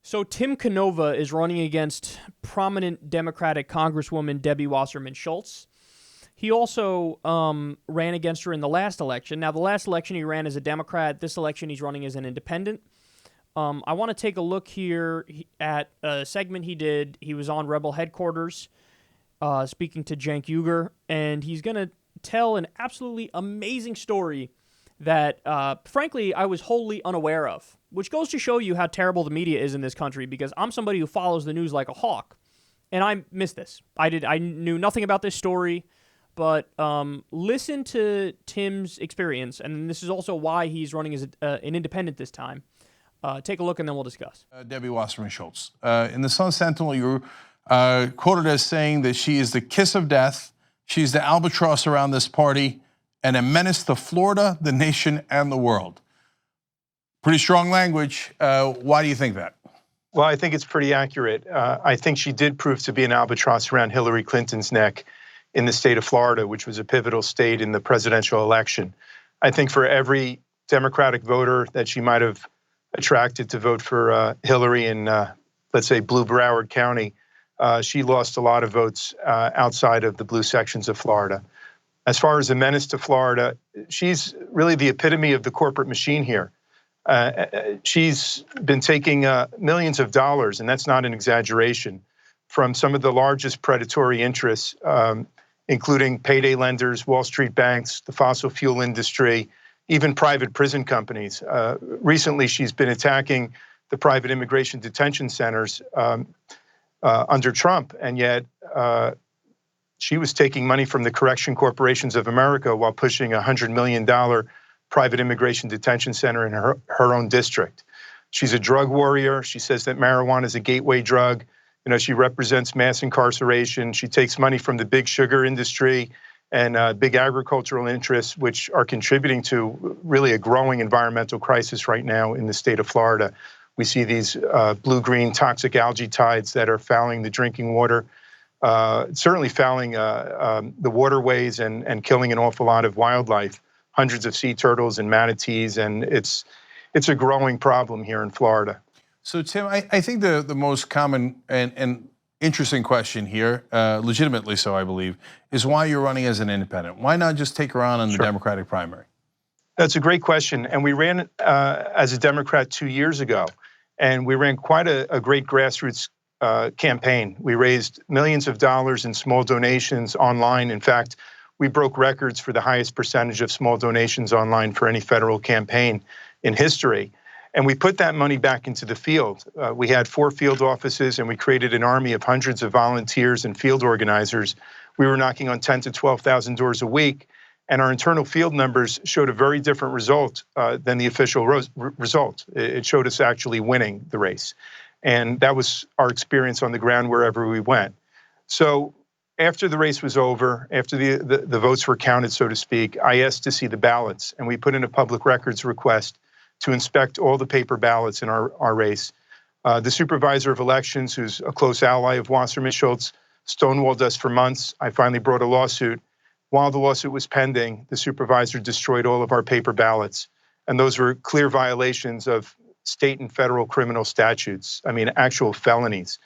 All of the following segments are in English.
So Tim Canova is running against prominent Democratic Congresswoman Debbie Wasserman Schultz. He also ran against her in the last election. Now, the last election he ran as a Democrat. This election he's running as an independent. I want to take a look here at a segment he did. He was on Rebel headquarters speaking to Cenk Uygur, and he's going to tell an absolutely amazing story that, frankly, I was wholly unaware of, which goes to show you how terrible the media is in this country, because I'm somebody who follows the news like a hawk, and I missed this. I knew nothing about this story, but listen to Tim's experience, and this is also why he's running as an independent this time. Take a look, and then we'll discuss. Debbie Wasserman Schultz. In the Sun Sentinel, you quoted as saying that she is the kiss of death, she's the albatross around this party, and a menace to Florida, the nation, and the world. Pretty strong language. Why do you think that? Well, I think it's pretty accurate. I think she did prove to be an albatross around Hillary Clinton's neck in the state of Florida, which was a pivotal state in the presidential election. I think for every Democratic voter that she might have attracted to vote for Hillary in, let's say, Blue Broward County, she lost a lot of votes outside of the blue sections of Florida. As far as a menace to Florida, she's really the epitome of the corporate machine here. She's been taking millions of dollars, and that's not an exaggeration, from some of the largest predatory interests, including payday lenders, Wall Street banks, the fossil fuel industry, even private prison companies. Recently, she's been attacking the private immigration detention centers under Trump, and yet she was taking money from the Correction Corporations of America while pushing a $100 million private immigration detention center in her own district. She's a drug warrior. She says that marijuana is a gateway drug. You know, she represents mass incarceration. She takes money from the big sugar industry and big agricultural interests, which are contributing to really a growing environmental crisis right now in the state of Florida. We see these blue-green toxic algae tides that are fouling the drinking water, certainly fouling the waterways and killing an awful lot of wildlife, hundreds of sea turtles and manatees, and it's a growing problem here in Florida. So, Tim, I think the most common and interesting question here, legitimately so, I believe, is why you're running as an independent. Why not just take her on in the Democratic primary? That's a great question, and we ran as a Democrat 2 years ago, and we ran quite a great grassroots campaign. We raised millions of dollars in small donations online. In fact, we broke records for the highest percentage of small donations online for any federal campaign in history. And we put that money back into the field. We had 4 field offices, and we created an army of hundreds of volunteers and field organizers. We were knocking on 10,000 to 12,000 doors a week, and our internal field numbers showed a very different result than the official result. It showed us actually winning the race. And that was our experience on the ground wherever we went. So after the race was over, after the votes were counted, so to speak, I asked to see the ballots, and we put in a public records request to inspect all the paper ballots in our race. The supervisor of elections, who's a close ally of Wasserman Schultz, stonewalled us for months. I finally brought a lawsuit. While the lawsuit was pending, the supervisor destroyed all of our paper ballots. And those were clear violations of state and federal criminal statutes. I mean, actual felonies.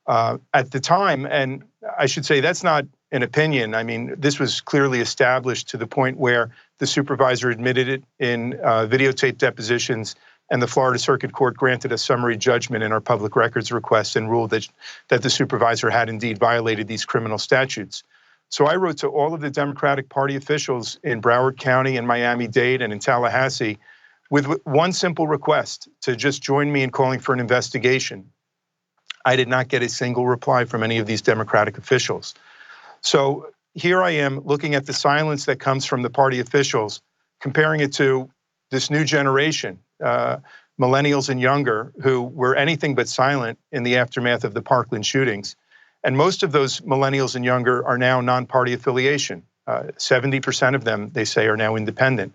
At the time, and I should say that's not an opinion. I mean, this was clearly established to the point where the supervisor admitted it in videotape depositions, and the Florida Circuit Court granted a summary judgment in our public records request and ruled that the supervisor had indeed violated these criminal statutes. So I wrote to all of the Democratic Party officials in Broward County and Miami-Dade and in Tallahassee with one simple request: to just join me in calling for an investigation. I did not get a single reply from any of these Democratic officials. So here I am looking at the silence that comes from the party officials, comparing it to this new generation, millennials and younger, who were anything but silent in the aftermath of the Parkland shootings. And most of those millennials and younger are now non-party affiliation. 70% of them, they say, are now independent.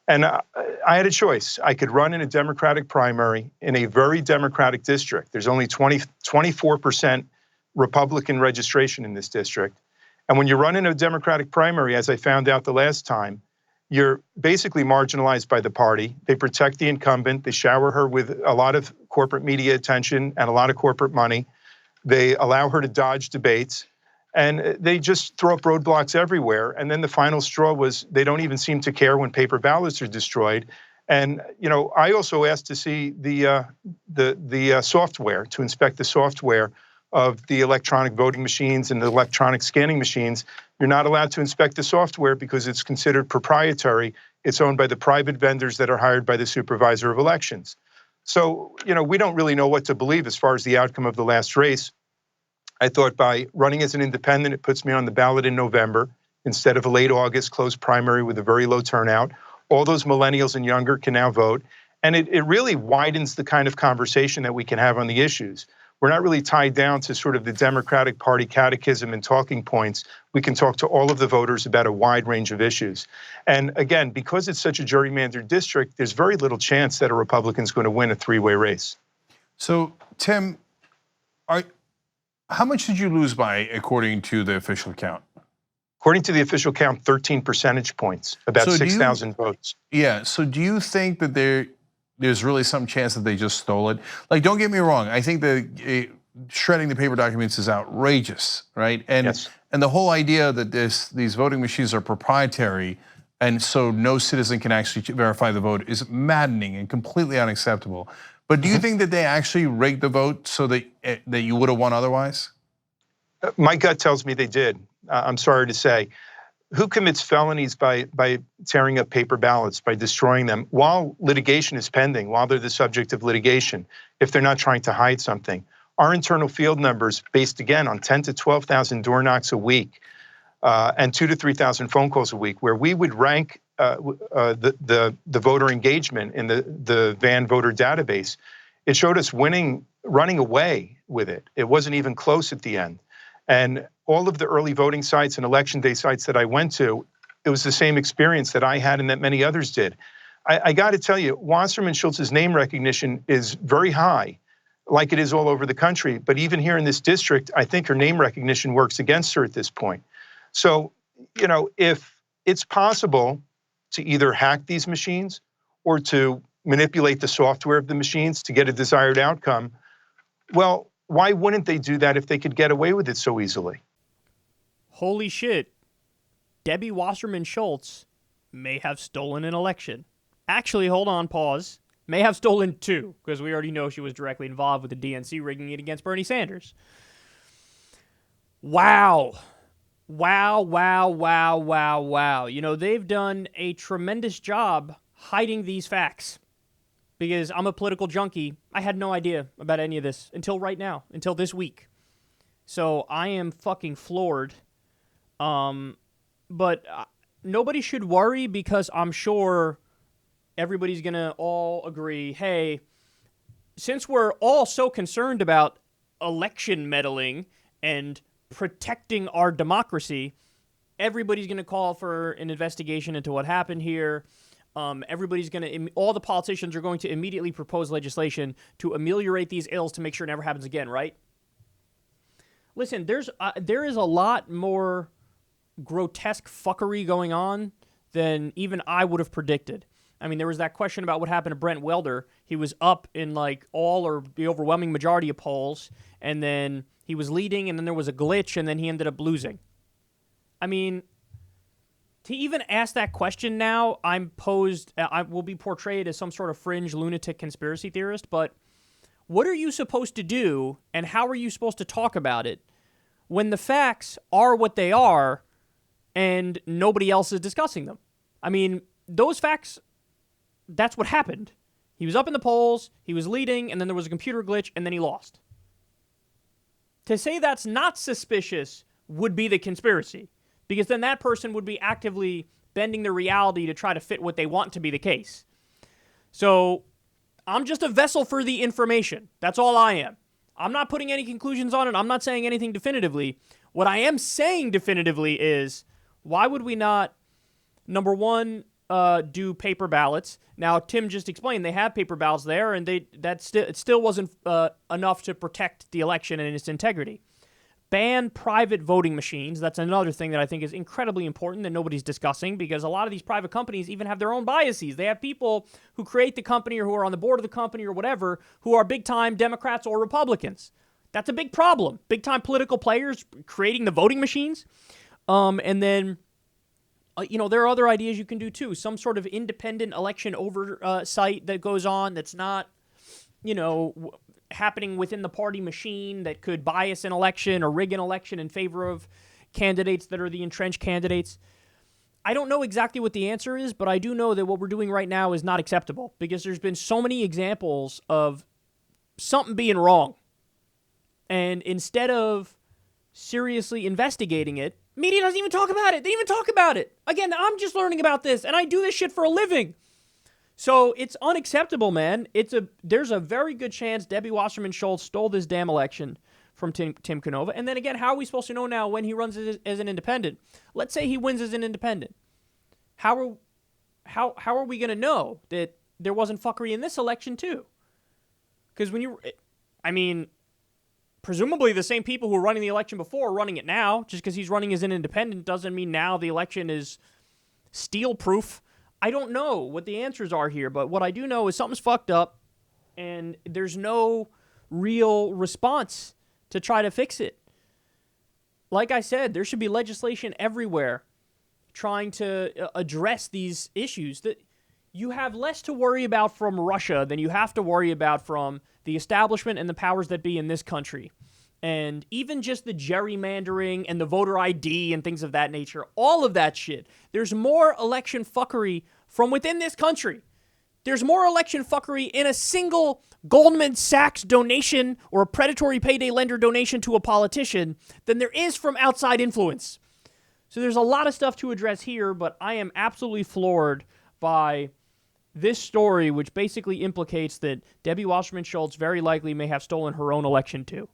And I had a choice. I could run in a Democratic primary in a very Democratic district. There's only 24% Republican registration in this district. And when you run in a Democratic primary, as I found out the last time, you're basically marginalized by the party. They protect the incumbent. They shower her with a lot of corporate media attention and a lot of corporate money. They allow her to dodge debates, and they just throw up roadblocks everywhere. And then the final straw was they don't even seem to care when paper ballots are destroyed. And I also asked to see the software, to inspect the software of the electronic voting machines and the electronic scanning machines. You're not allowed to inspect the software because it's considered proprietary. It's owned by the private vendors that are hired by the supervisor of elections. So, we don't really know what to believe as far as the outcome of the last race. I thought by running as an independent, it puts me on the ballot in November instead of a late August closed primary with a very low turnout. All those millennials and younger can now vote. And it really widens the kind of conversation that we can have on the issues. We're not really tied down to sort of the Democratic Party catechism and talking points. We can talk to all of the voters about a wide range of issues. And again, because it's such a gerrymandered district, there's very little chance that a Republican's going to win a three-way race. So, Tim, how much did you lose by, according to the official count? According to the official count, 13 percentage points, about 6,000 votes. Yeah, so do you think that there's really some chance that they just stole it? Like, don't get me wrong, I think that shredding the paper documents is outrageous, right? And yes. And the whole idea that these voting machines are proprietary and so no citizen can actually verify the vote is maddening and completely unacceptable. But do you think that they actually rigged the vote so that you would have won otherwise? My gut tells me they did. I'm sorry to say. Who commits felonies by tearing up paper ballots, by destroying them while litigation is pending, while they're the subject of litigation, if they're not trying to hide something? Our internal field numbers, based again on 10 to 12,000 door knocks a week and 2 to 3,000 phone calls a week, where we would rank the voter engagement in the van voter database, it showed us running away with it. It wasn't even close at the end. And all of the early voting sites and election day sites that I went to, it was the same experience that I had and that many others did. I got to tell you, Wasserman Schultz's name recognition is very high, like it is all over the country. But even here in this district, I think her name recognition works against her at this point. So, if it's possible to either hack these machines or to manipulate the software of the machines to get a desired outcome, well, why wouldn't they do that if they could get away with it so easily? Holy shit. Debbie Wasserman Schultz may have stolen an election. Actually, hold on, pause. May have stolen two, because we already know she was directly involved with the DNC rigging it against Bernie Sanders. Wow. Wow, wow, wow, wow, wow. They've done a tremendous job hiding these facts. Because I'm a political junkie, I had no idea about any of this until right now, until this week. So I am fucking floored. But nobody should worry, because I'm sure everybody's going to all agree, hey, since we're all so concerned about election meddling and protecting our democracy, everybody's going to call for an investigation into what happened here. All the politicians are going to immediately propose legislation to ameliorate these ills to make sure it never happens again, right? Listen, there is a lot more grotesque fuckery going on than even I would have predicted. I mean, there was that question about what happened to Brent Welder. He was up in all or the overwhelming majority of polls, and then he was leading, and then there was a glitch, and then he ended up losing. I mean, to even ask that question now, I will be portrayed as some sort of fringe lunatic conspiracy theorist, but what are you supposed to do, and how are you supposed to talk about it when the facts are what they are and nobody else is discussing them? I mean, those facts, that's what happened. He was up in the polls, he was leading, and then there was a computer glitch, and then he lost. To say that's not suspicious would be the conspiracy, because then that person would be actively bending the reality to try to fit what they want to be the case. So I'm just a vessel for the information. That's all I am. I'm not putting any conclusions on it. I'm not saying anything definitively. What I am saying definitively is, why would we not, number one, do paper ballots? Now, Tim just explained they have paper ballots there, and it still wasn't enough to protect the election and its integrity. ban private voting machines. That's another thing that I think is incredibly important that nobody's discussing, because a lot of these private companies even have their own biases. They have people who create the company or who are on the board of the company or whatever who are big-time Democrats or Republicans. That's a big problem. Big-time political players creating the voting machines. And then, there are other ideas you can do too. Some sort of independent election oversight that goes on that's not, happening within the party machine that could bias an election or rig an election in favor of candidates that are the entrenched candidates. I don't know exactly what the answer is, but I do know that what we're doing right now is not acceptable, because there's been so many examples of something being wrong. And instead of seriously investigating it, media doesn't even talk about it. They didn't even talk about it. Again, I'm just learning about this, and I do this shit for a living. So it's unacceptable, man. There's a very good chance Debbie Wasserman Schultz stole this damn election from Tim Canova. And then again, how are we supposed to know now when he runs as an independent? Let's say he wins as an independent. How are we going to know that there wasn't fuckery in this election too? Because presumably the same people who were running the election before are running it now. Just because he's running as an independent doesn't mean now the election is steal-proof. I don't know what the answers are here, but what I do know is something's fucked up, and there's no real response to try to fix it. Like I said, there should be legislation everywhere trying to address these issues. That you have less to worry about from Russia than you have to worry about from the establishment and the powers that be in this country. And even just the gerrymandering and the voter ID and things of that nature, all of that shit. There's more election fuckery from within this country. There's more election fuckery in a single Goldman Sachs donation or a predatory payday lender donation to a politician than there is from outside influence. So there's a lot of stuff to address here, but I am absolutely floored by this story, which basically implicates that Debbie Wasserman Schultz very likely may have stolen her own election too.